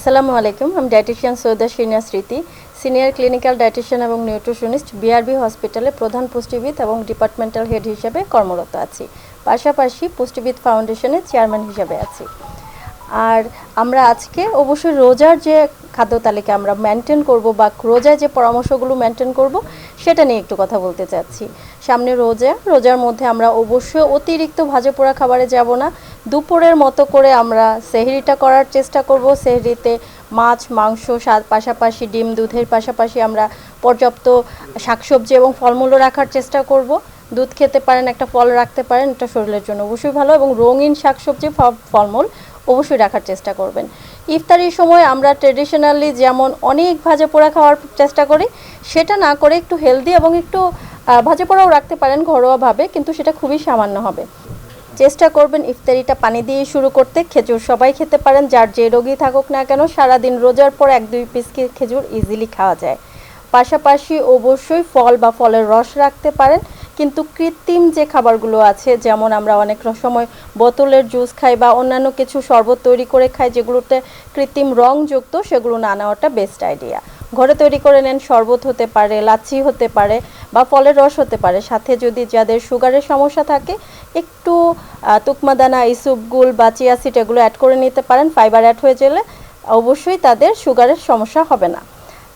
আসসালামু আলাইকুম। আমি ডায়েটিশিয়ান সৈয়দা শিরিনা স্মৃতি, সিনিয়র ক্লিনিক্যাল ডায়েটিশিয়ান এবং নিউট্রিশনিস্ট, বিআরবি হসপিটালে প্রধান পুষ্টিবিদ এবং ডিপার্টমেন্টাল হেড হিসেবে কর্মরত আছি। পাশাপাশি পুষ্টিবিদ ফাউন্ডেশনের চেয়ারম্যান হিসেবে আছি। আর আমরা আজকে অবশ্যই রোজার যে খাদ্য তালিকা আমরা মেনটেন করব বা রোজায় যে পরামর্শগুলো মেনটেন করব সেটা নিয়ে একটু কথা বলতে চাচ্ছি। সামনে রোজার মধ্যে আমরা অবশ্যই অতিরিক্ত ভাজা পোড়া খাবারে যাব না। দুপুরের মতো করে আমরা সেহরিটা করার চেষ্টা করব। সেহরিতে মাছ, মাংস, পাশাপাশি ডিম, দুধের পাশাপাশি আমরা পর্যাপ্ত শাকসবজি এবং ফলমূলও রাখার চেষ্টা করব। দুধ খেতে পারেন, একটা ফল রাখতে পারেন, এটা শরীরের জন্য অবশ্যই ভালো, এবং রঙিন শাকসবজি, ফলমূল অবশ্যই রাখার চেষ্টা করবেন। ইফতারির সময় আমরা ট্রেডিশনালি যেমন অনেক ভাজা পোড়া খাওয়ার চেষ্টা করি, সেটা না করে একটু হেলদি এবং একটু ভাজা পোড়াও রাখতে পারেন ঘরোয়াভাবে, কিন্তু সেটা খুবই সামান্য হবে। চেষ্টা করবেন ইফতারিটা পানি দিয়ে শুরু করতে। খেজুর সবাই খেতে পারেন, যার যে রোগী থাকুক না কেন। সারাদিন রোজার পর 1-2 পিস খেজুর ইজিলি খাওয়া যায়। পাশাপাশি অবশ্যই ফল বা ফলের রস রাখতে পারেন, কিন্তু কৃত্রিম যে খাবারগুলো আছে, যেমন আমরা অনেক সময় বোতলের জুস খাই বা অন্যান্য কিছু শরবত তৈরি করে খাই যেগুলোতে কৃত্রিম রংযুক্ত, সেগুলো না নেওয়াটা বেস্ট আইডিয়া। ঘরে তৈরি করে নেন, শরবত হতে পারে, লাচ্ছি হতে পারে বা ফলের রস হতে পারে। সাথে যদি যাদের সুগারের সমস্যা থাকে, একটু তুকমাদানা, ইসুপগুল বা চিয়া সিড এগুলো অ্যাড করে নিতে পারেন। ফাইবার অ্যাড হয়ে গেলে অবশ্যই তাদের সুগারের সমস্যা হবে না।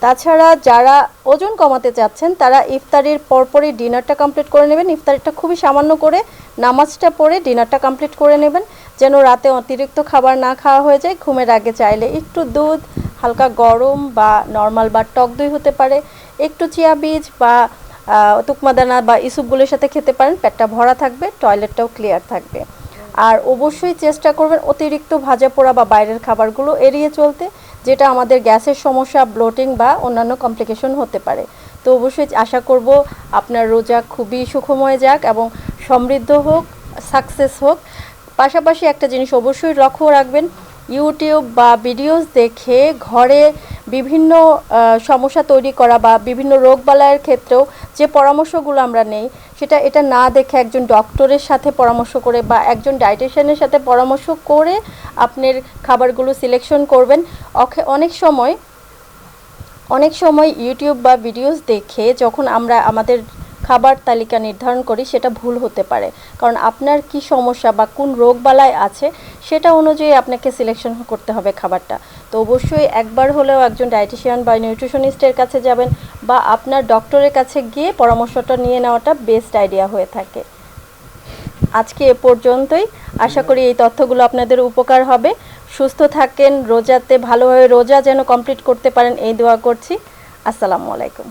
তাছাড়া যারা ওজন কমাতে চাচ্ছেন, তারা ইফতারির পরপরই ডিনারটা কমপ্লিট করে নেবেন। ইফতারিটা খুবই সামান্য করে নামাজটা পড়ে ডিনারটা কমপ্লিট করে নেবেন, যেন রাতে অতিরিক্ত খাবার না খাওয়া হয়ে যায়। ঘুমের আগে চাইলে একটু দুধ, হালকা গরম বা নর্মাল বা টক দই হতে পারে, একটু চিয়া বীজ বা তুকমাদানা বা ইসুপগুলোর সাথে খেতে পারেন। পেটটা ভরা থাকবে, টয়লেটটাও ক্লিয়ার থাকবে। আর অবশ্যই চেষ্টা করবেন অতিরিক্ত ভাজা পোড়া বা বাইরের খাবারগুলো এড়িয়ে চলতে, যেটা আমাদের গ্যাসের সমস্যা, ব্লোটিং বা অন্যান্য কমপ্লিকেশন হতে পারে। তো অবশ্যই আশা করব আপনার রোজা খুবই সুখময় যাক এবং সমৃদ্ধ হোক, সাকসেস হোক। পাশাপাশি একটা জিনিস অবশ্যই লক্ষ্য রাখবেন, ইউটিউব বা ভিডিওস দেখে ঘরে বিভিন্ন সমস্যা তৈরি করা বা বিভিন্ন রোগবালাইয়ের ক্ষেত্রেও যে পরামর্শগুলো আমরা নেই, এটা না দেখে একজন ডক্টরের সাথে পরামর্শ করে বা একজন ডায়েটিশিয়ানের সাথে পরামর্শ করে আপনার খাবারগুলো সিলেকশন করবেন। অনেক সময় ইউটিউব বা ভিডিওস দেখে যখন আমরা আমাদের খাবার তালিকা নির্ধারণ করি, সেটা ভুল হতে পারে। কারণ আপনার কি সমস্যা বা কোন রোগবালাই আছে, সেটা অনুযায়ী আপনাকে সিলেকশন করতে হবে খাবারটা। তো অবশ্যই একবার হলেও একজন ডায়েটিশিয়ান বা নিউট্রিশনিস্টের কাছে যাবেন বা আপনার ডক্টরের কাছে গিয়ে পরামর্শটা নিয়ে নেওয়াটা বেস্ট আইডিয়া হয়ে থাকে। আজকে এ পর্যন্তই। আশা করি এই তথ্যগুলো আপনাদের উপকার হবে। সুস্থ থাকেন, রোজাতে ভালোভাবে রোজা যেন কমপ্লিট করতে পারেন, এই দোয়া করছি। আসসালামু আলাইকুম।